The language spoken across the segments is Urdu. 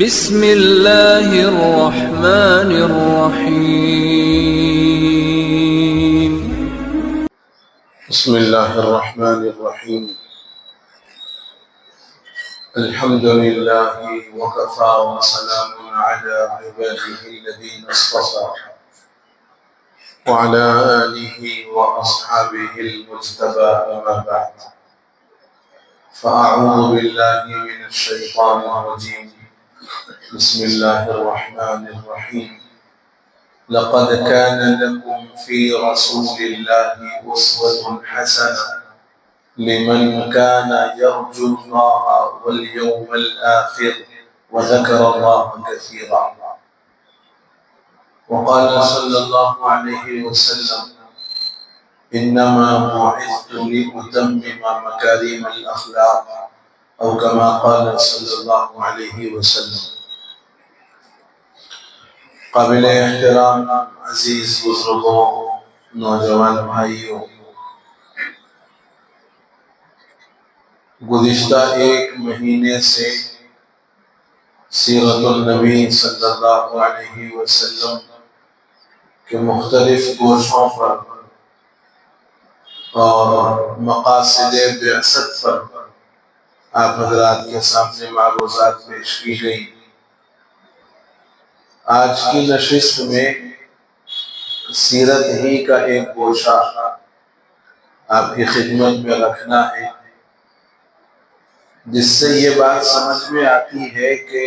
بسم اللہ الرحمن الرحیم بسم اللہ الرحمن الرحیم الحمد للہ وکفى وسلام علی عباده الذین اصطفى وعلى آلہ واصحابہ المجتبى اما بعد فاعوذ باللہ من الشیطان الرجیم بسم اللہ الرحمن الرحیم لقد كان لكم في رسول الله أسوة حسنة لمن كان يرجو الله واليوم الآخر وذكر الله كثيرا وقال صلى الله عليه وسلم إنما بعثت لأتمم مكارم الأخلاق أو كما قال صلى الله عليه وسلم. قابل احترام عزیز بزرگوں، نوجوان بھائیوں، گزشتہ ایک مہینے سے سیرت النبی صلی اللہ علیہ وسلم کے مختلف گوشوں پر اور مقاصد بعثت پر آپ حضرات کے سامنے معروضات پیش کی گئی. آج کی نشست میں سیرت ہی کا ایک گوشہ آپ کی خدمت میں رکھنا ہے، جس سے یہ بات سمجھ میں آتی ہے کہ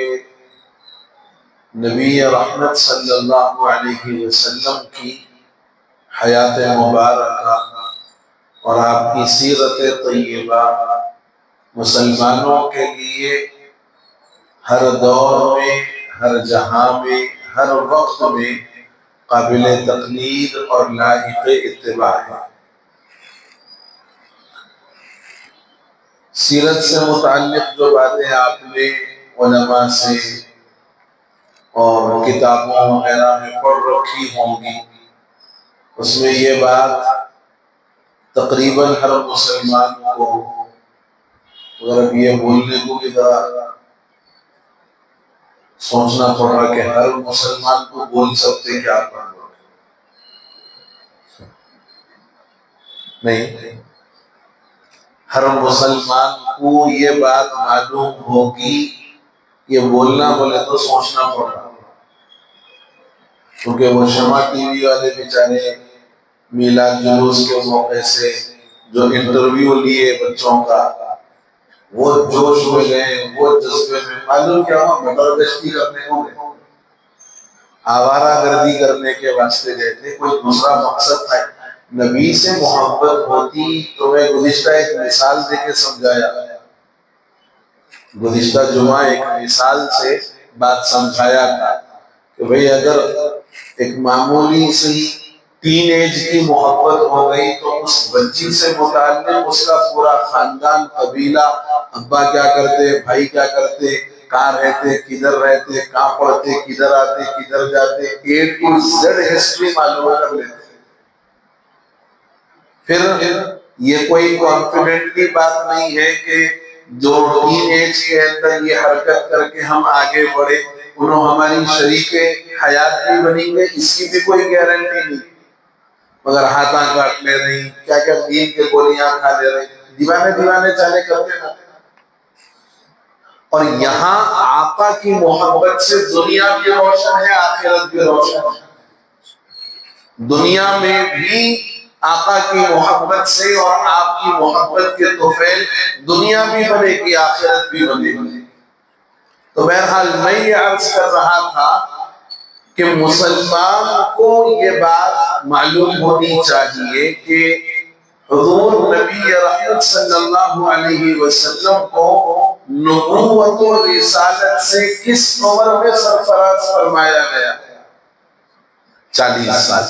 نبی رحمت صلی اللہ علیہ وسلم کی حیات مبارکہ اور آپ کی سیرت طیبہ مسلمانوں کے لیے ہر دور میں، ہر جہاں میں، ہر وقت میں قابل تقلید اور لائق اتباع ہے. سیرت سے متعلق جو باتیں آپ نے علماء سے اور کتابوں وغیرہ میں پڑھ رکھی ہوں گی، اس میں یہ بات تقریباً ہر مسلمان کو، اگر اب یہ بولنے کو بھی ذرا سوچنا پڑ رہا کہ ہر مسلمان کو بول سکتے کیا پڑھ نہیں، ہر مسلمان کو یہ بات معلوم ہوگی. یہ بولنا بولے تو سوچنا پڑ رہا، کیونکہ وہ شمع ٹی وی والے بیچارے میلاد جلوس کے موقع سے جو انٹرویو لیے بچوں کا، وہ جوش میں گئے، وہ جذبے میں، معلوم کیا ہوا، مدرگشتی کرنے کو گئے، آوارہ گردی کرنے کے واسطے گئے تھے، کوئی دوسرا مقصد تھا. نبی سے محبت ہوتی تو میں گزشتہ ایک مثال دے کے سمجھایا، گزشتہ جمعہ ایک مثال سے بات سمجھایا تھا کہ بھئی اگر ایک معمولی سی ٹین ایج کی محبت ہو گئی تو اس بچی سے متعلق اس کا پورا خاندان، قبیلہ، ابا کیا کرتے، بھائی کیا کرتے، کہاں رہتے، کدھر رہتے، کہاں پڑھتے، کدھر آتے، کدھر جاتے، A to Z ہسٹری معلوم کر لیتے. پھر یہ کوئی کانفیڈنٹلی بات نہیں ہے کہ جو ٹین ایج کے اندر یہ حرکت کر کے ہم آگے بڑھے انہوں ہماری شریک حیات بھی بنیں گے، اس کی بھی کوئی گارنٹی نہیں، مگر ہاتھاں کاٹ لے رہی، کیا کیا دین کے گولیاں کھا لے رہی، دیوانے چالے کرتے ہیں. اور یہاں آقا کی محبت سے دنیا بھی روشن ہے، آخرت بھی روشن ہے. دنیا میں بھی آقا کی محبت سے اور آپ کی محبت کے طفیل دنیا بھی بنے گی، آخرت بھی بنے گی. تو بہرحال میں یہ عرض کر رہا تھا کہ مسلمان کو یہ بات معلوم ہونی چاہیے کہ حضور نبی رحمت صلی اللہ علیہ وسلم کو نبوت و رسالت سے کس عمر میں سرفراز فرمایا گیا؟ 40 سال.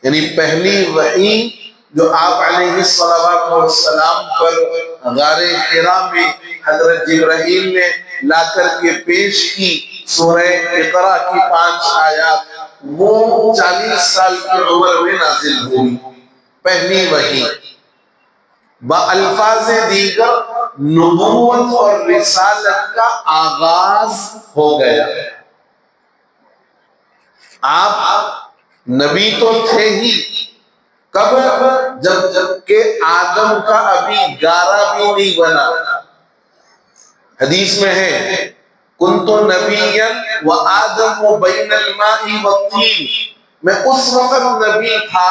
یعنی پہلی وحی جو آپ علیہ السلام پر غار حرا میں حضرت جبرائیل نے لا کر کے پیش کی، سورہ اقرا کی 5 آیات، وہ 40 سال کی عمر میں نازل ہوئی. پہلی وحی بالفاظ دیگر نبوت اور رسالت کا آغاز ہو گیا۔ آپ نبی تو تھے ہی، کب؟ جب کہ آدم کا ابھی گارہ بھی نہیں بنا۔ حدیث میں ہے کنت نبیا وآدم بین الماء والطین، میں اس وقت نبی تھا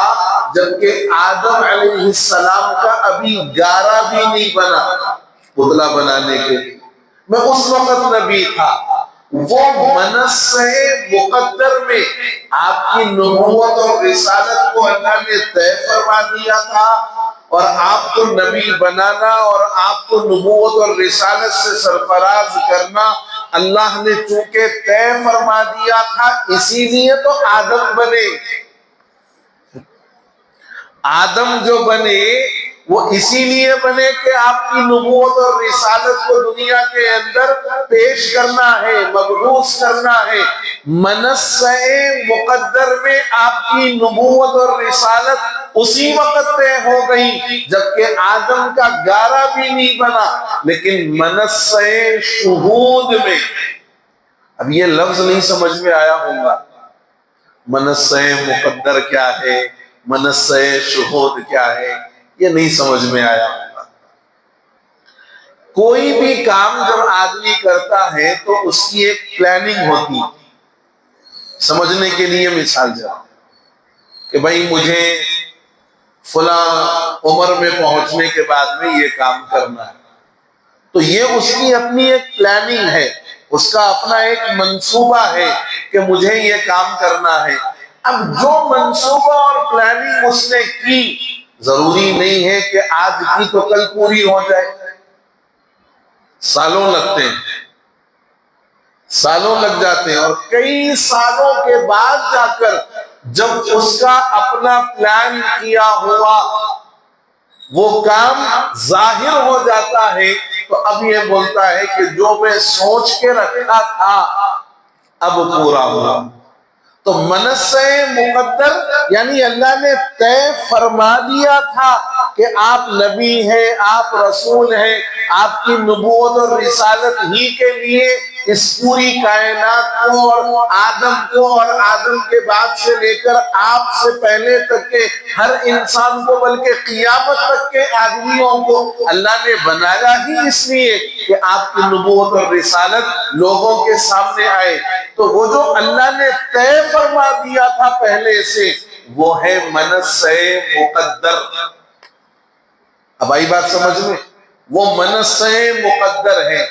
جبکہ آدم علیہ السلام کا ابھی گارہ بھی نہیں بنا پتلا بنانے کے لیے، میں اس وقت نبی تھا۔ وہ منصہ مقدر میں آپ کی نبوت اور رسالت کو اللہ نے طے فرما دیا تھا، اور آپ کو نبی بنانا اور آپ کو نبوت اور رسالت سے سرفراز کرنا اللہ نے چونکہ طے فرما دیا تھا، اسی لیے تو آدم بنے۔ آدم جو بنے وہ اسی لیے بنے کہ آپ کی نبوت اور رسالت کو دنیا کے اندر پیش کرنا ہے، مبعوث کرنا ہے۔ منصہ مقدر میں آپ کی نبوت اور رسالت اسی وقت طے ہو گئی جبکہ آدم کا گارہ بھی نہیں بنا، لیکن منصہ شہود میں، اب یہ لفظ نہیں سمجھ میں آیا ہوگا، منصہ مقدر کیا ہے، منصہ شہود کیا ہے، یہ نہیں سمجھ میں آیا ہوگا۔ کوئی بھی کام جب آدمی کرتا ہے تو اس کی ایک پلاننگ ہوتی ہے۔ سمجھنے کے لیے مثال جا کہ بھائی مجھے فلاں عمر میں پہنچنے کے بعد میں یہ کام کرنا ہے، تو یہ اس کی اپنی ایک پلاننگ ہے، اس کا اپنا ایک منصوبہ ہے کہ مجھے یہ کام کرنا ہے۔ اب جو منصوبہ اور پلاننگ اس نے کی، ضروری نہیں ہے کہ آج کی تو کل پوری ہو جائے، سالوں لگتے ہیں، سالوں لگ جاتے ہیں، اور کئی سالوں کے بعد جا کر جب اس کا اپنا پلان کیا ہوا وہ کام ظاہر ہو جاتا ہے تو اب یہ بولتا ہے کہ جو میں سوچ کے رکھا تھا اب پورا ہوا۔ تو منصہ مقدر یعنی اللہ نے طے فرما دیا تھا کہ آپ نبی ہیں، آپ رسول ہیں، آپ کی نبوت اور رسالت ہی کے لیے اس پوری کائنات کو اور آدم کے بعد سے لے کر آپ سے پہلے تک کے ہر انسان کو، بلکہ قیامت تک کے آدمیوں کو اللہ نے بنایا ہی اس لیے کہ آپ کی نبوت اور رسالت لوگوں کے سامنے آئے۔ تو وہ جو اللہ نے طے فرما دیا تھا پہلے سے، وہ ہے منصہ مقدر۔ اب آئی بات سمجھ میں؟ وہ منصہ مقدر ہے،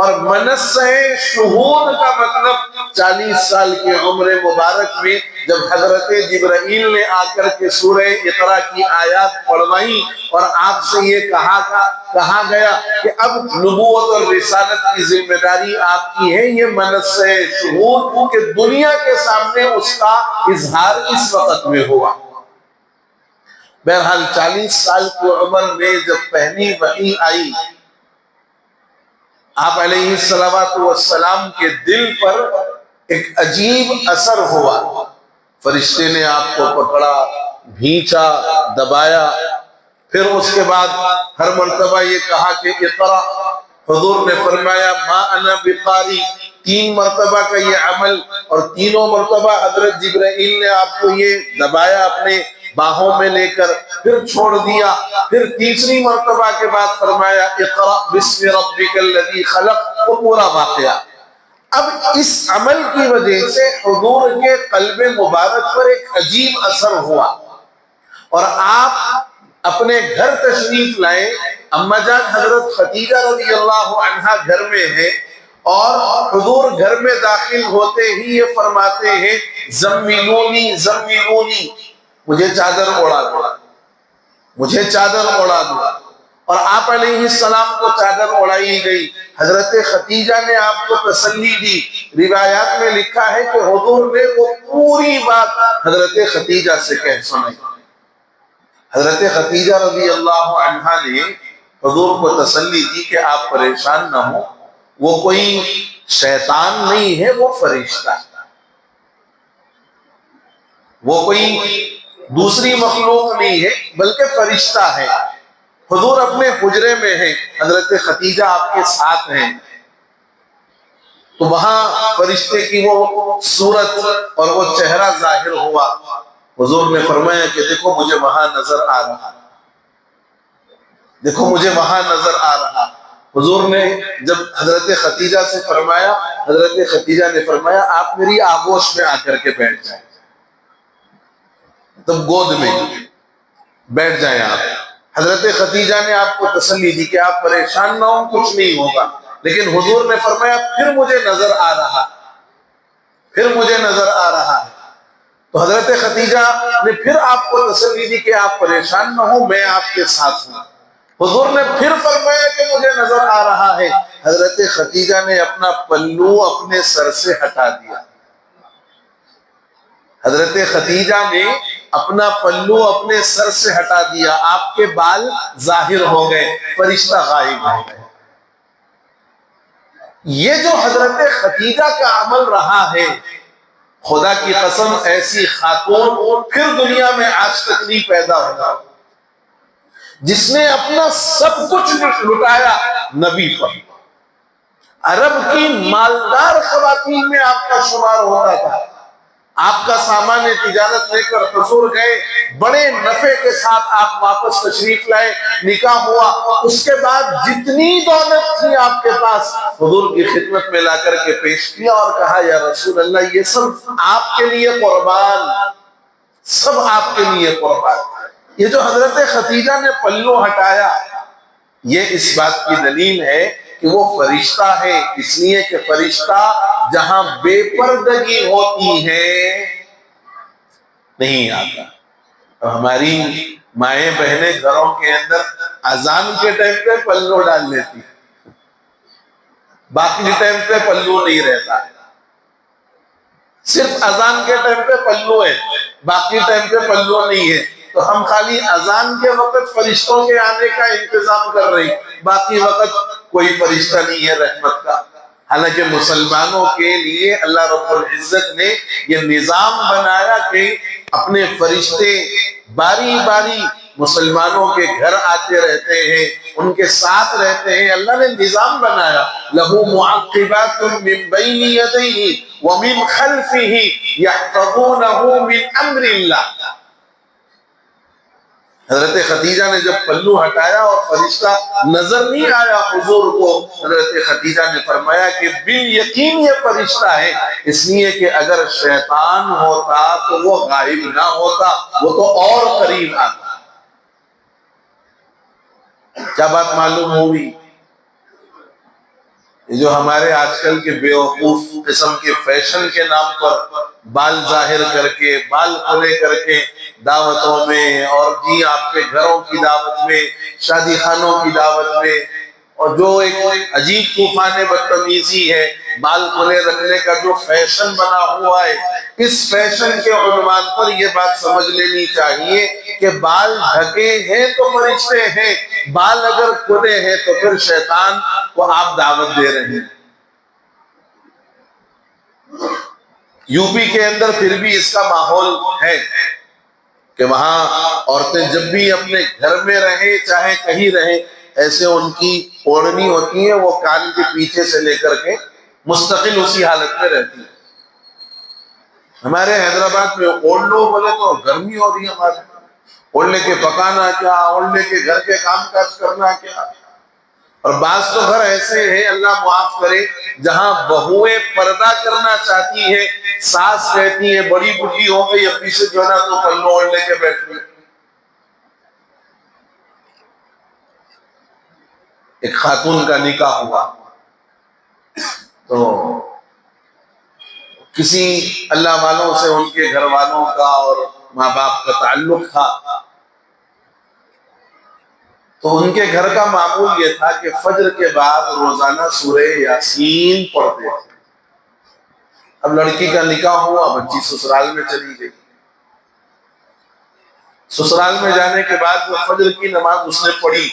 اور منصہ شہود کا مطلب 40 سال کی عمر مبارک میں جب حضرت جبرائیل نے آ کر کے سورہ اقرا کی آیات پڑھوائیں اور آپ سے یہ کہا گیا کہ اب نبوت اور رسالت کی ذمہ داری آپ کی ہے، یہ منصہ شہود کہ دنیا کے سامنے اس کا اظہار اس وقت میں ہوا۔ بہرحال 40 سال کی عمر میں جب پہلی وحی آئی، آپ علیہ السلام کے دل پر ایک عجیب اثر ہوا۔ فرشتے نے آپ کو پکڑا، بھینچا، دبایا، پھر اس کے بعد ہر مرتبہ یہ کہا کہ اقرا۔ حضور نے فرمایا ما انا بقاری، 3 مرتبہ کا یہ عمل، اور تینوں مرتبہ حضرت جبرائیل نے آپ کو یہ دبایا اپنے باہوں میں لے کر، پھر چھوڑ دیا، پھر تیسری مرتبہ کے بعد فرمایا اقرأ بسم ربک الذی خلق، وہ پورا واقعہ۔ اب اس عمل کی وجہ سے حضور کے قلب مبارک پر ایک عجیب اثر ہوا، اور آپ اپنے گھر تشریف لائے۔ اما جان حضرت خدیجہ رضی اللہ عنہا گھر میں ہے، اور حضور گھر میں داخل ہوتے ہی یہ فرماتے ہیں زملونی زملونی، مجھے چادر اوڑا دو، مجھے چادر اوڑا دو، اور آپ علیہ السلام کو چادر اوڑائی گئی۔ حضرت خدیجہ نے آپ کو تسلی دی۔ روایات میں لکھا ہے کہ حضور نے وہ پوری بات حضرت خدیجہ سے کہہ سنائی۔ حضرت خدیجہ رضی اللہ عنہا نے حضور کو تسلی دی کہ آپ پریشان نہ ہوں، وہ کوئی شیطان نہیں ہے، وہ فرشتہ ہے، وہ کوئی دوسری مخلوق نہیں ہے بلکہ فرشتہ ہے۔ حضور اپنے حجرے میں ہیں، حضرت خدیجہ آپ کے ساتھ ہیں، تو وہاں فرشتے کی وہ صورت اور وہ چہرہ ظاہر ہوا۔ حضور نے فرمایا کہ دیکھو مجھے وہاں نظر آ رہا، دیکھو مجھے وہاں نظر آ رہا۔ حضور نے جب حضرت خدیجہ سے فرمایا، حضرت خدیجہ نے فرمایا آپ میری آغوش میں آ کر کے بیٹھ جائیں، تب گود میں بیٹھ جائیں آپ۔ حضرت خدیجہ نے آپ کو تسلی دی کہ آپ پریشان نہ ہوں، کچھ نہیں ہوگا۔ لیکن حضور نے فرمایا پھر مجھے نظر آ رہا، پھر مجھے نظر آ رہا ہے۔ تو حضرت خدیجہ نے پھر آپ کو تسلی دی کہ آپ پریشان نہ ہوں، میں آپ کے ساتھ ہوں۔ حضور نے پھر فرمایا کہ مجھے نظر آ رہا ہے۔ حضرت خدیجہ نے اپنا پلو اپنے سر سے ہٹا دیا، حضرت خدیجہ نے اپنا پلو اپنے سر سے ہٹا دیا، آپ کے بال ظاہر ہو گئے، فرشتہ غائب ہو گئے۔ یہ جو حضرت خدیجہ کا عمل رہا ہے، خدا کی قسم ایسی خاتون پھر دنیا میں آج تک نہیں پیدا ہوگا جس نے اپنا سب کچھ لٹایا نبی پر۔ عرب کی مالدار خواتین میں آپ کا شمار ہوتا تھا، آپ کا سامان تجارت لے کر حضور گئے، بڑے نفع کے ساتھ آپ واپس تشریف لائے، نکاح ہوا، اس کے بعد جتنی دولت تھی آپ کے پاس حضور کی خدمت میں لا کر کے پیش کیا اور کہا یا رسول اللہ یہ سب آپ کے لیے قربان، سب آپ کے لیے قربان۔ یہ جو حضرت خدیجہ نے پلو ہٹایا، یہ اس بات کی دلیل ہے کہ وہ فرشتہ ہے، اس لیے کہ فرشتہ جہاں بے پردگی ہوتی ہے نہیں آتا۔ اور ہماری مائیں بہنیں گھروں کے اندر اذان کے ٹائم پہ پلو ڈال لیتی، باقی ٹائم پہ پلو نہیں رہتا، صرف اذان کے ٹائم پہ پلو ہے، باقی ٹائم پہ پلو نہیں ہے۔ تو ہم خالی اذان کے وقت فرشتوں کے آنے کا انتظام کر رہے ہیں، باقی وقت کوئی فرشتہ نہیں ہے رحمت کا۔ حالانکہ مسلمانوں کے لیے اللہ رب العزت نے یہ نظام بنایا کہ اپنے فرشتے باری باری مسلمانوں کے گھر آتے رہتے ہیں، ان کے ساتھ رہتے ہیں۔ اللہ نے نظام بنایا، لَهُ مُعَقِّبَاتٌ مِّن بَيْنِ يَدَيْهِ وَمِنْ خَلْفِهِ يَحْفَظُونَهُ مِنْ أَمْرِ اللَّهِ۔ حضرت خدیجہ نے جب پلو ہٹایا اور فرشتہ نظر نہیں آیا حضور کو، حضرت خدیجہ نے فرمایا کہ بالیقین یہ فرشتہ ہے، اس لیے کہ اگر شیطان ہوتا تو وہ غائب نہ ہوتا، وہ تو اور قریب آتا۔ کیا بات معلوم ہوئی؟ یہ جو ہمارے آج کل کے بیوقوف قسم کے فیشن کے نام پر بال ظاہر کر کے، بال کھلے کر کے دعوتوں میں اور جی آپ کے گھروں کی دعوت میں، شادی خانوں کی دعوت میں، اور جو ایک عجیب طوفان بدتمیزی ہے، بال کھلے رکھنے کا جو فیشن بنا ہوا ہے، اس فیشن کے عنوان پر یہ بات سمجھ لینی چاہیے کہ بال ڈھکے ہیں تو فرشتے ہیں، بال اگر کھلے ہیں تو پھر شیطان کو آپ دعوت دے رہے ہیں۔ یو پی کے اندر پھر بھی اس کا ماحول ہے کہ وہاں عورتیں جب بھی اپنے گھر میں رہیں چاہے کہیں رہیں، ایسے ان کی اوڑھنی ہوتی ہے، وہ کان کے پیچھے سے لے کر کے مستقل اسی حالت میں رہتی ہے۔ ہمارے حیدرآباد میں اوڑھ لو بولے تو گرمی ہو رہی ہے، ہمارے اوڑھ لے کے پکانا کیا، اوڑھ لے کے گھر کے کام کاج کرنا کیا۔ اور بعض تو گھر ایسے ہیں اللہ معاف کرے جہاں بہویں پردہ کرنا چاہتی ہیں، ساس کہتی ہے بڑی بڈھی ہو گئی اب پیچھے جو ہے نا تو پلو اوڑھ لے کے بیٹھ گئی۔ ایک خاتون کا نکاح ہوا تو کسی اللہ والوں سے ان کے گھر والوں کا اور ماں باپ کا تعلق تھا، تو ان کے گھر کا معمول یہ تھا کہ فجر کے بعد روزانہ سورہ یاسین پڑھتے تھے۔ اب لڑکی کا نکاح ہوا، بچی سسرال میں چلی گئی، سسرال میں جانے کے بعد وہ فجر کی نماز اس نے پڑھی،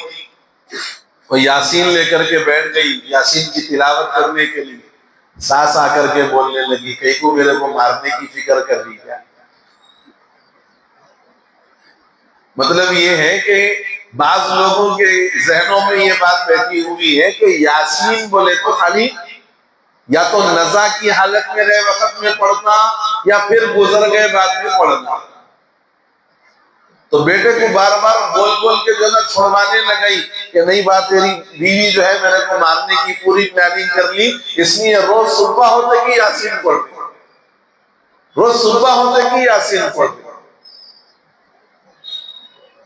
وہ یاسین لے کر کے بیٹھ گئی یاسین کی تلاوت کرنے کے لیے۔ ساس آ کر کے بولنے لگی کہیں کو میرے کو مارنے کی فکر کر رہی کیا؟ مطلب یہ ہے کہ بعض لوگوں کے ذہنوں میں یہ بات بیٹھی ہوئی ہے کہ یاسین بولے تو خالی یا تو نزا کی حالت میں رہے وقت میں پڑھنا یا پھر گزر گئے بعد میں پڑھنا. تو بیٹے کو بار بار بول بول کے جو ہے چھوڑوانے لگئی کہ نہیں بات تیری بیوی جو ہے میرے کو مارنے کی پوری پلاننگ کر لی، اس لیے روز صبح ہوتے کی یاسین پڑھتے، روز صبح ہوتے کی یاسین پڑھتے.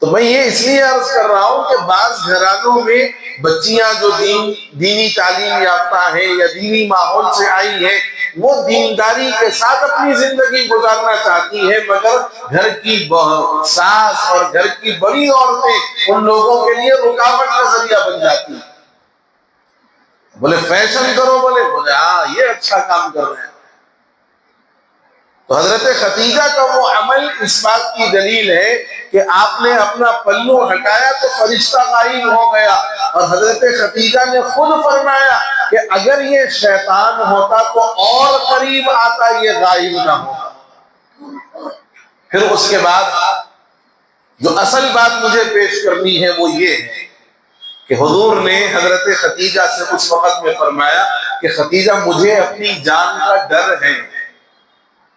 تو میں یہ اس لیے عرض کر رہا ہوں کہ بعض گھرانوں میں بچیاں جو دینی تعلیم یافتہ ہیں یا دینی ماحول سے آئی ہیں، وہ دینداری کے ساتھ اپنی زندگی گزارنا چاہتی ہیں، مگر گھر کی ساس اور گھر کی بڑی عورتیں ان لوگوں کے لیے رکاوٹ کا ذریعہ بن جاتی ہیں. بولے فیشن کرو، بولے ہاں یہ اچھا کام کر رہے ہیں. تو حضرت خدیجہ کا وہ عمل اس بات کی دلیل ہے کہ آپ نے اپنا پلو ہٹایا تو فرشتہ غائب ہو گیا، اور حضرت خدیجہ نے خود فرمایا کہ اگر یہ شیطان ہوتا تو اور قریب آتا، یہ غائب نہ ہوتا. پھر اس کے بعد جو اصل بات مجھے پیش کرنی ہے وہ یہ ہے کہ حضور نے حضرت خدیجہ سے اس وقت میں فرمایا کہ خدیجہ مجھے اپنی جان کا ڈر ہے،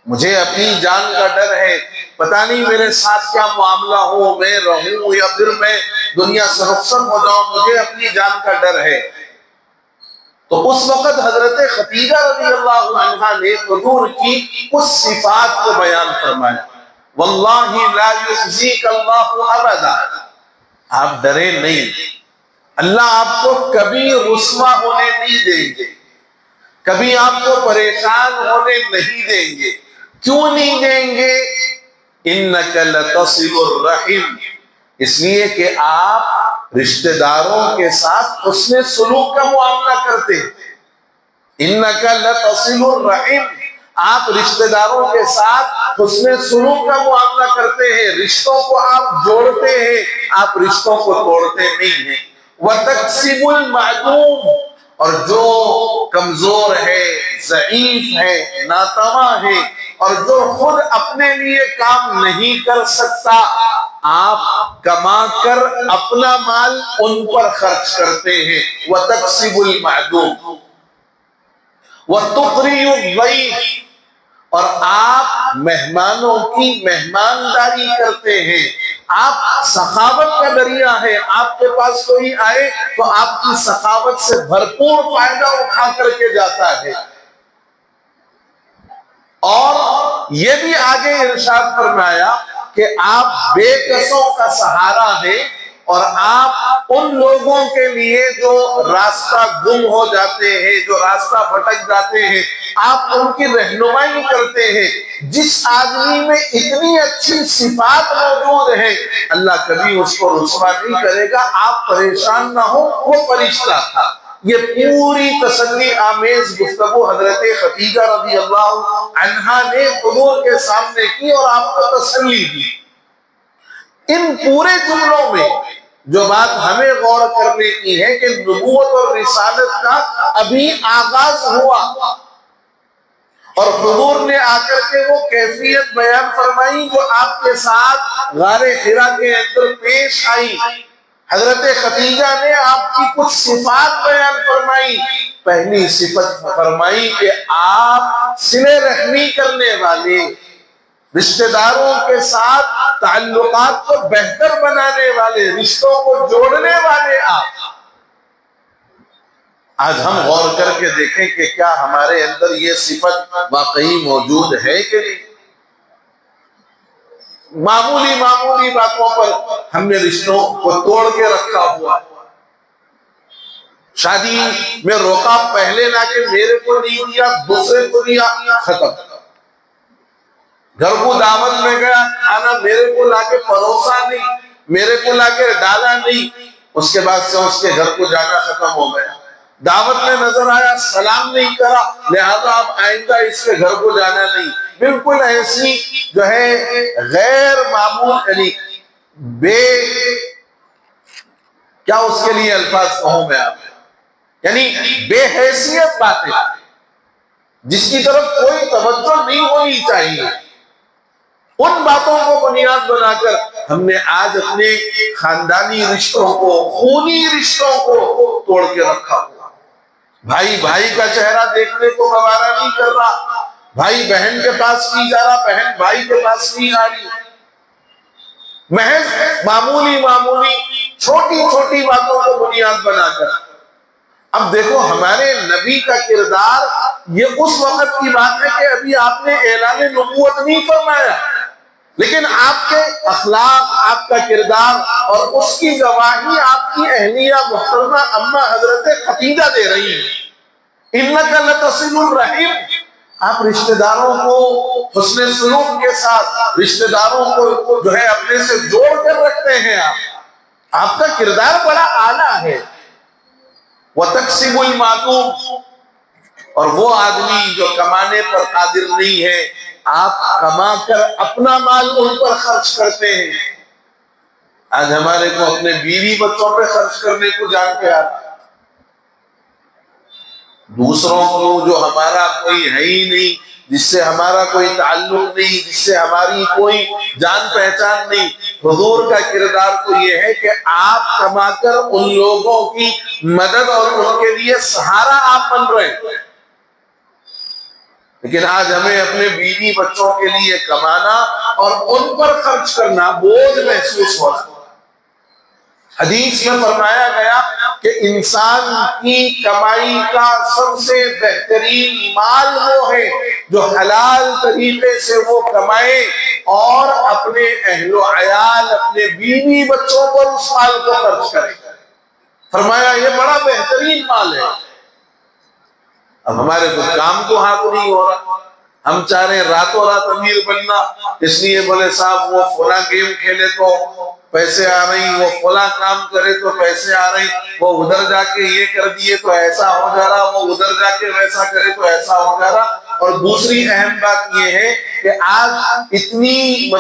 مجھے اپنی جان کا ڈر ہے، پتہ نہیں میرے ساتھ کیا معاملہ ہو، میں رہوں یا پھر میں دنیا سے رخصت ہو جاؤں، مجھے اپنی جان کا ڈر ہے. تو اس وقت حضرت خدیجہ رضی اللہ عنہا نے حضور کی اس صفات کو بیان فرمایا، واللہ لا یخزیک اللہ ابدا، آپ ڈرے نہیں، اللہ آپ کو کبھی رسوا ہونے نہیں دیں گے، کبھی آپ کو پریشان ہونے نہیں دیں گے. کیوں نہیں دیں گے؟ انک لتصل الرحم، اس لیے کہ آپ رشتہ داروں کے ساتھ حسن سلوک کا معاملہ کرتے ہیں. انک لتصل الرحم، آپ رشتہ داروں کے ساتھ حسن سلوک کا معاملہ کرتے ہیں، رشتوں کو آپ جوڑتے ہیں، آپ رشتوں کو توڑتے نہیں ہیں. وتکسب المعدوم، اور جو کمزور ہے، ضعیف ہے، ناتواں ہے، اور جو خود اپنے لیے کام نہیں کر سکتا، آپ کما کر اپنا مال ان پر خرچ کرتے ہیں. وتکسب المعدوم وتقری الضیف، اور آپ مہمانوں کی مہمانداری کرتے ہیں. آپ سخاوت کا دریا ہے، آپ کے پاس کوئی آئے تو آپ کی سخاوت سے بھرپور فائدہ اٹھا کر کے جاتا ہے. اور یہ بھی آگے ارشاد فرمایا کہ آپ بے کسوں کا سہارا ہیں، اور آپ ان لوگوں کے لیے جو راستہ گم ہو جاتے ہیں، جو راستہ بھٹک جاتے ہیں، آپ ان کی رہنمائی کرتے ہیں. جس آدمی میں اتنی اچھی صفات موجود ہیں، اللہ کبھی اس کو رسوا نہیں کرے گا. آپ پریشان نہ ہو، وہ فرشتہ تھا. یہ پوری تسلی آمیز گفتگو حضرت خدیجہ رضی اللہ عنہا نے حضور کے سامنے کی اور آپ کو تسلی دی. ان پورے جملوں میں جو بات ہمیں غور کرنے کی ہے کہ نبوت اور رسالت کا ابھی آغاز ہوا، اور حضور نے آ کر کے وہ کیفیت بیان فرمائی جو آپ کے ساتھ غار حرا کے اندر پیش آئی. حضرت خدیجہ نے آپ کی کچھ صفات بیان فرمائی. پہلی صفت فرمائی کہ آپ صلہ رحمی کرنے والے، رشتہ داروں کے ساتھ تعلقات کو بہتر بنانے والے، رشتوں کو جوڑنے والے آپ. آج ہم غور کر کے دیکھیں کہ کیا ہمارے اندر یہ صفت واقعی موجود ہے کہ نہیں. معمولی باتوں پر ہم نے رشتوں کو توڑ کے رکھا ہوا. شادی میں روکا، پہلے لا کے میرے کو نہیں دیا، دوسرے کو دیا، ختم. گھر کو دعوت میں گیا، کھانا میرے کو لا کے پروسا نہیں، میرے کو لا کے ڈالا نہیں، اس کے بعد سے اس کے گھر کو جانا ختم ہو گیا. دعوت میں نظر آیا، سلام نہیں کرا، لہذا اب آئندہ اس کے گھر کو جانا نہیں. بالکل ایسی جو ہے غیر معمول، یعنی کیا اس کے لیے الفاظ کہوں میں آپ، یعنی بے حیثیت باتیں جس کی طرف کوئی توجہ نہیں ہونی چاہیے، ان باتوں کو بنیاد بنا کر ہم نے آج اپنے خاندانی رشتوں کو، خونی رشتوں کو توڑ کے رکھا ہوا۔ بھائی بھائی کا چہرہ دیکھنے کو گوارا نہیں کر رہا، بھائی بہن کے پاس نہیں جا رہا، بہن بھائی کے پاس نہیں آ رہی، محض معمولی چھوٹی چھوٹی باتوں کو بنیاد بنا کر۔ اب دیکھو ہمارے نبی کا کردار، یہ اس وقت کی بات ہے کہ ابھی آپ نے اعلان نبوت نہیں فرمایا، لیکن آپ کے اخلاق، آپ کا کردار اور اس کی گواہی آپ کی اہلیہ محترمہ اماں حضرت خدیجہ دے رہی ہیں۔ اِنَّكَ لَتَصِلُ الرَّحِمَ، آپ رشتہ داروں کو حسن سلوک کے ساتھ رشتہ داروں کو جو ہے اپنے سے جوڑ کر رکھتے ہیں، آپ کا کردار بڑا اعلیٰ ہے۔ وَتَقْسِمُ الْمَعْدُومَ، اور وہ آدمی جو کمانے پر قادر نہیں ہے، آپ کما کر اپنا مال ان پر خرچ کرتے ہیں۔ آج ہمارے کو اپنے بیوی بچوں پہ خرچ کرنے کو جان پہ آتا، دوسروں کو جو ہمارا کوئی ہے ہی نہیں، جس سے ہمارا کوئی تعلق نہیں، جس سے ہماری کوئی جان پہچان نہیں، حضور کا کردار تو یہ ہے کہ آپ کما کر ان لوگوں کی مدد اور ان کے لیے سہارا آپ بن رہے ہیں۔ لیکن آج ہمیں اپنے بیوی بچوں کے لیے کمانا اور ان پر خرچ کرنا بوجھ محسوس ہو رہا ہے۔ حدیث میں فرمایا گیا کہ انسان کی کمائی کا سب سے بہترین مال وہ ہے جو حلال طریقے سے وہ کمائے اور اپنے اہل و عیال، اپنے بیوی بچوں پر اس مال کو خرچ کرے۔ فرمایا یہ بڑا بہترین مال ہے۔ اب ہمارے تو کام تو ہاتھ نہیں ہو رہا، ہم چاہ رہے ہیں راتوں رات امیر بننا، اس لیے بولے صاحب وہ فلاں گیم کھیلے تو پیسے آ رہی، وہ فلاں کام کرے تو پیسے آ رہی، وہ ادھر جا کے یہ کر دیے تو ایسا ہو جا رہا، وہ ادھر جا کے ویسا کرے تو ایسا ہو جا رہا۔ اور دوسری اہم بات یہ ہے کہ آج اتنی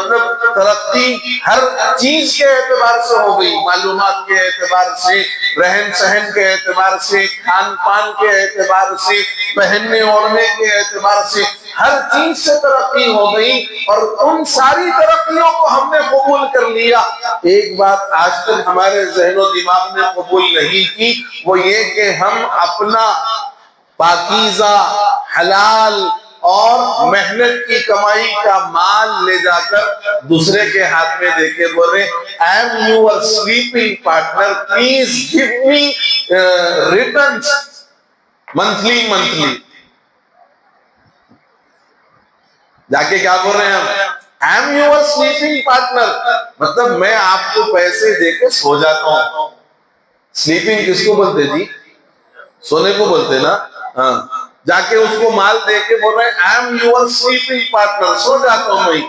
ترقی ہر چیز کے اعتبار سے ہو گئی، معلومات کے اعتبار سے، رہن سہن کے اعتبار سے، کھان پان کے اعتبار سے، پہننے اوڑھنے کے اعتبار سے، ہر چیز سے ترقی ہو گئی، اور ان ساری ترقیوں کو ہم نے قبول کر لیا۔ ایک بات آج تک ہمارے ذہن و دماغ نے قبول نہیں کی، وہ یہ کہ ہم اپنا پاکیزہ، حلال اور محنت کی کمائی کا مال لے جا کر دوسرے کے ہاتھ میں دے کے بولے I am your sleeping partner, please give me returns monthly۔ جا کے کیا بول رہے ہیں ہم؟ I am your sleeping partner، مطلب میں آپ کو پیسے دے کے سو جاتا ہوں۔ سلیپنگ کس کو بولتے جی؟ سونے کو بولتے نا، ہاں۔ جا کے اس کو مال دے کے بول رہے ہیں I am your sleeping partner، سو جاتا ہوں میں۔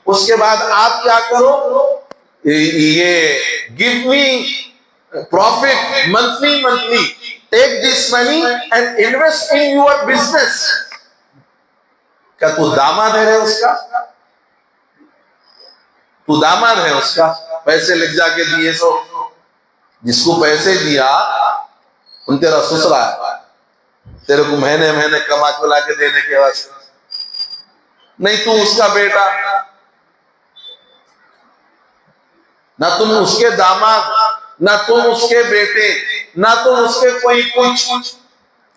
اس کے بعد آپ کیا کرو، یہ give me profit monthly، take this money and invest in your business۔ کیا تو داماد ہے اس کا؟ تو داماد ہے اس کا؟ پیسے لگ جا کے دیے سو، جس کو پیسے دیا ان تیرا سسرا ہے، تیرے کو مہینے کما کے لا کے دینے کے واسطے نہیں، تو اس کا بیٹا، نہ تم اس کے داماد، نہ تم اس کے بیٹے، نہ تم اس کے کوئی کچھ۔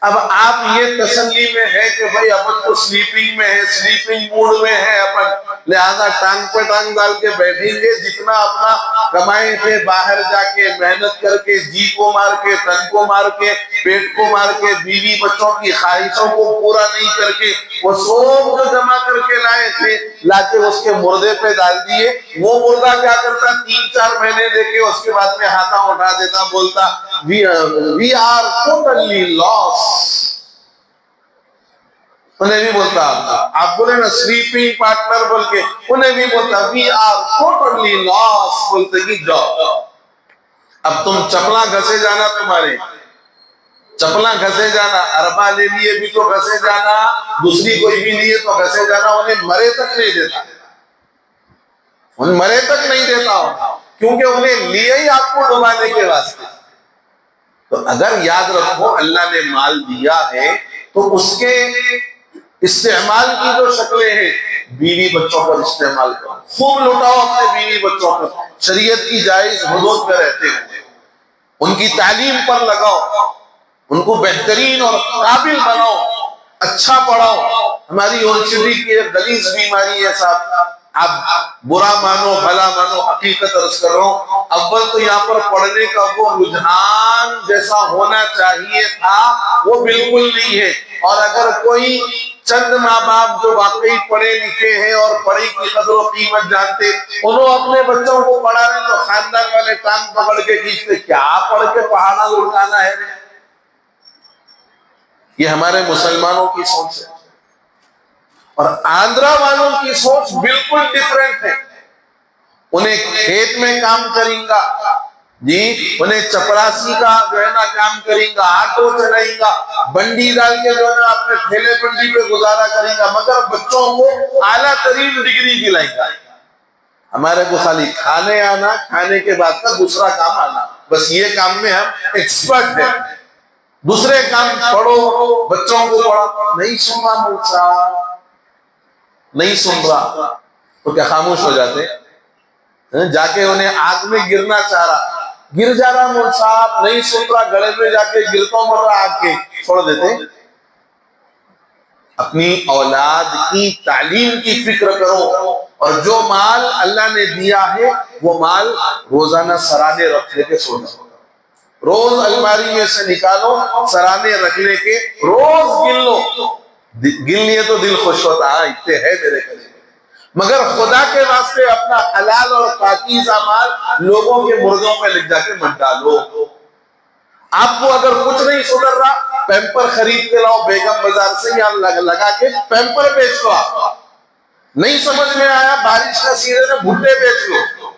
اب آپ یہ تسلی میں ہے کہ بھائی اپن تو سلیپنگ میں ہے، سلیپنگ موڈ میں ہے اپن، لہذا ٹانگ پہ ٹانگ ڈال کے بیٹھیں گے، جتنا اپنا کمائے تھے باہر جا کے محنت کر کے، جی کو مار کے، تن کو مار کے، پیٹ کو مار کے، بیوی بچوں کی خواہشوں کو پورا نہیں کر کے، وہ سب جو جمع کر کے لائے تھے لا کے اس کے مردے پہ ڈال دیے۔ وہ مردہ کیا کرتا، 3-4 مہینے دے کے اس کے بعد میں ہاتھاں اٹھا دیتا، بولتا we are totally lost۔ انہیں بھی بولتا، آپ بولے نا سلیپنگ پارٹنر بول کے، انہیں بھی بولتا we are totally lost، بولتے کہ جاؤ۔ اب تم چپلا گھسے جانا، تمہارے چپلا گھسے جانا، اربا لے لیے بھی تو گھسے جانا، دوسری کوئی بھی لیے تو گھسے جانا، انہیں مرے تک نہیں دیتا، انہیں مرے تک نہیں دیتا ہوں، کیونکہ انہیں لیے ہی آپ کو ڈبانے کے واسطے۔ تو اگر یاد رکھو اللہ نے مال دیا ہے تو اس کے استعمال کی جو شکلیں ہیں، بیوی بچوں پر استعمال کرو، خوب لٹاؤ اپنے بیوی بچوں پر، شریعت کی جائز حدود پہ رہتے ہوئے ان کی تعلیم پر لگاؤ، ان کو بہترین اور قابل بناؤ، اچھا پڑھاؤ۔ ہماری یونیورسٹی کی ایک غلیظ بیماری ہے صاحب، آپ برا مانو بھلا مانو، حقیقت عرض کر رہا ہوں، اول تو یہاں پر پڑھنے کا وہ رجحان جیسا ہونا چاہیے تھا وہ بالکل نہیں ہے، اور اگر کوئی چند ماں باپ جو واقعی پڑھے لکھے ہیں اور پڑھی کی قدر و قیمت جانتے، انہوں اپنے بچوں کو پڑھا رہے تو خاندان والے ٹانگ پکڑ کے کھینچتے، کیا پڑھ کے پہاڑا اڑانا ہے۔ یہ ہمارے مسلمانوں کی سوچ ہے، اور آندھرا والوں کی سوچ بالکل ڈیفرنٹ ہے۔ انہیں کھیت میں کام کریں گا جی، انہیں چپراسی کا جو ہے نا کام کریں گا، آٹو چلائیں گا، بنڈی ڈال کے جو ہے نا اپنے ٹھیلے بنڈی پہ گزارا کریں گا، مگر بچوں کو اعلیٰ ترین ڈگری دلائیں گا۔ ہمارے کو خالی کھانے آنا، کھانے کے بعد کا دوسرا کام آنا، بس یہ کام میں ہم ایکسپرٹ ہیں۔ دوسرے کام پڑھو، بچوں کو پڑھو، نہیں سن رہا مول صاحب، نہیں سن رہا تو کیا خاموش ہو جاتے؟ جا کے انہیں آگ میں گرنا چاہ رہا، گر جا رہا مول صاحب، نہیں سن رہا، گڑے میں جا کے گرتا مر رہا، آگ کے چھوڑ دیتے۔ اپنی اولاد کی تعلیم کی فکر کرو، اور جو مال اللہ نے دیا ہے وہ مال روزانہ سرانے رکھنے کے سوچو، روز الماری میں سے نکالو، سرانے رکھنے کے روز گن لو، گن لیے تو دل خوش ہوتا، ہاں اتنے ہے میرے قریب، مگر خدا کے واسطے اپنا حلال اور پاکیزہ مال لوگوں کے مردوں پہ لکھ جا کے مت ڈالو۔ آپ کو اگر کچھ نہیں سدھر رہا، پیمپر خرید کے لاؤ بیگم بازار سے، یا لگا کے پیمپر بیچ لو۔ آپ نہیں سمجھ میں آیا، بارش کا سیزن ہے، بھٹے بیچ لو۔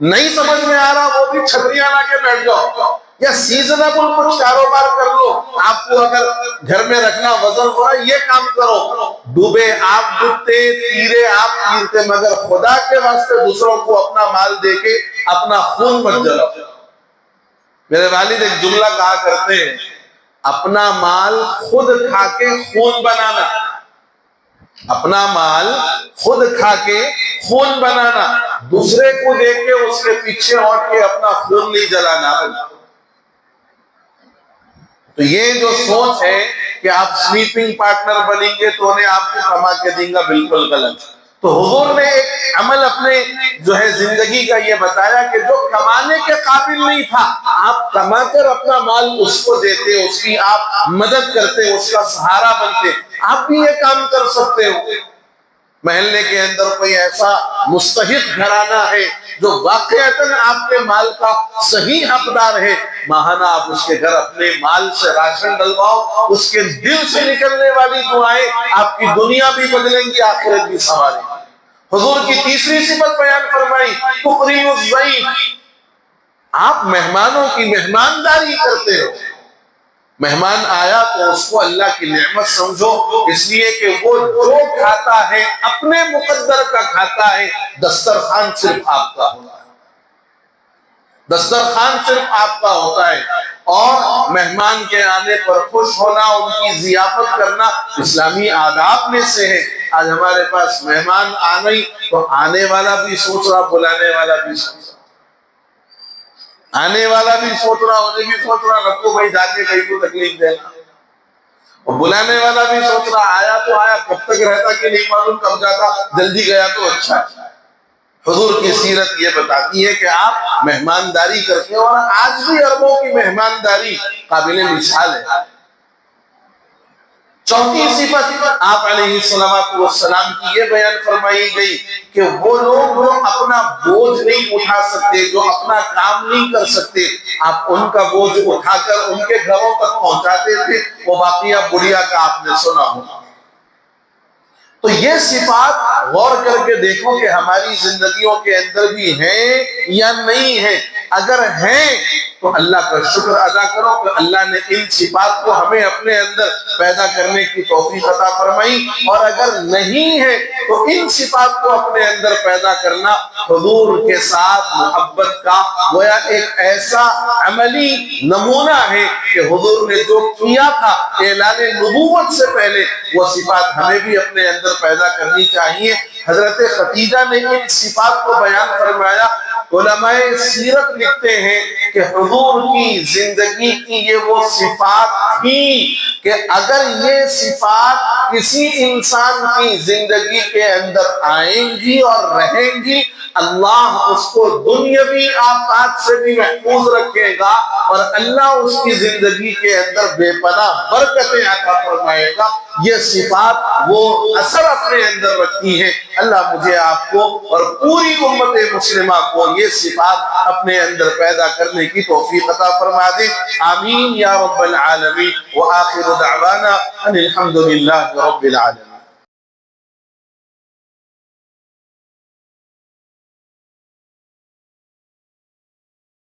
نہیں سمجھ میں آ رہا، وہ بھی چھتریاں لا کے بیٹھ جاؤ، یا سیزنیبل کچھ کاروبار کر لو۔ آپ کو اگر گھر میں رکھنا وزن ہو رہا ہے، یہ کام کرو۔ ڈوبے آپ ڈوبتے، تیرے آپ تیرتے، مگر خدا کے واسطے دوسروں کو اپنا مال دے کے اپنا خون مت جلاؤ۔ میرے والد ایک جملہ کہا کرتے ہیں، اپنا مال خود کھا کے خون بنانا، اپنا مال خود کھا کے خون بنانا، دوسرے کو دے کے اس کے پیچھے ہٹ کے اپنا خون نہیں جلانا۔ تو یہ جو سوچ ہے کہ آپ سلیپنگ پارٹنر بنیں گے تو انہیں آپ کو کما کے دیں گا، بالکل غلط۔ تو حضور نے ایک عمل اپنے جو ہے زندگی کا یہ بتایا کہ جو کمانے کے قابل نہیں تھا، آپ کما کر اپنا مال اس کو دیتے، اس کی آپ مدد کرتے، اس کا سہارا بنتے۔ آپ بھی یہ کام کر سکتے ہو۔ محلے کے اندر کوئی ایسا مستحق گھرانہ ہے جو واقعتاً آپ کے مال کا صحیح حقدار ہے، ماہانہ آپ اس کے گھر اپنے مال سے راشن ڈلواؤ، اس کے دل سے نکلنے والی دعائیں آپ کی دنیا بھی بدلیں گی، آخرت بھی سنواریں گی۔ حضور کی تیسری صفت بیان فرمائی، تقریم الضیف، آپ مہمانوں کی مہمانداری کرتے ہو۔ مہمان آیا تو اس کو اللہ کی نعمت سمجھو، اس لیے کہ وہ جو کھاتا ہے اپنے مقدر کا کھاتا ہے، دسترخوان صرف آپ کا ہوتا ہے، دسترخوان صرف آپ کا ہوتا ہے۔ اور مہمان کے آنے پر خوش ہونا، ان کی ضیافت کرنا اسلامی آداب میں سے ہے۔ آج ہمارے پاس مہمان آنے تو آنے والا بھی سوچ رہا، بلانے والا بھی سوچ رہا، آنے والا بھی سوچ رہا، انہیں بھی سوچ رہا رکھو بھائی جا کے کہیں کو تکلیف دینا، اور بلانے والا بھی سوچ رہا آیا تو آیا، کب تک رہتا کہ نہیں معلوم، کب جاتا، جلدی گیا تو اچھا ہے۔ حضور کی سیرت یہ بتاتی ہے کہ آپ مہمانداری کرتے ہیں، اور آج بھی عربوں کی مہمانداری قابل مثال ہے۔ چوتھی صفت آپ علیہ السلام کی یہ بیان فرمائی گئی کہ وہ لوگ جو اپنا بوجھ نہیں اٹھا سکتے، جو اپنا کام نہیں کر سکتے، آپ ان کا بوجھ اٹھا کر ان کے گھروں تک پہنچاتے تھے۔ وہ واقعہ بڑھیا کا آپ نے سنا ہوگا۔ تو یہ صفات غور کر کے دیکھو کہ ہماری زندگیوں کے اندر بھی ہیں یا نہیں ہیں۔ اگر ہیں تو تو اللہ کا شکر ادا کرو کہ اللہ نے ان صفات کو ہمیں اپنے اندر پیدا کرنے کی توفیق عطا فرمائی، اور اگر نہیں ہے تو ان صفات کو اپنے اندر پیدا کرنا حضور کے ساتھ محبت کا گویا ایک ایسا عملی نمونہ ہے کہ حضور نے جو کیا تھا اعلان نبوت سے پہلے، وہ صفات ہمیں بھی اپنے اندر پیدا کرنی چاہیے۔ حضرت خدیجہ نے ان صفات کو بیان فرمایا۔ علماء سیرت لکھتے ہیں کہ حضور کی زندگی کی یہ وہ صفات تھی کہ اگر یہ صفات کسی انسان کی زندگی کے اندر آئیں گی اور رہیں گی، اللہ اس کو دنیاوی آفات سے بھی محفوظ رکھے گا، اور اللہ اس کی زندگی کے اندر بے پناہ برکتیں عطا فرمائے گا۔ یہ صفات وہ اثر اپنے اندر رکھتی ہیں۔ اللہ مجھے آپ کو اور پوری امت مسلمہ کو یہ صفات اپنے اندر پیدا کرنے کی توفیق عطا فرما دے۔ آمین یا رب العالمین۔ وآخر دعوانا ان الحمد للہ رب العالمین۔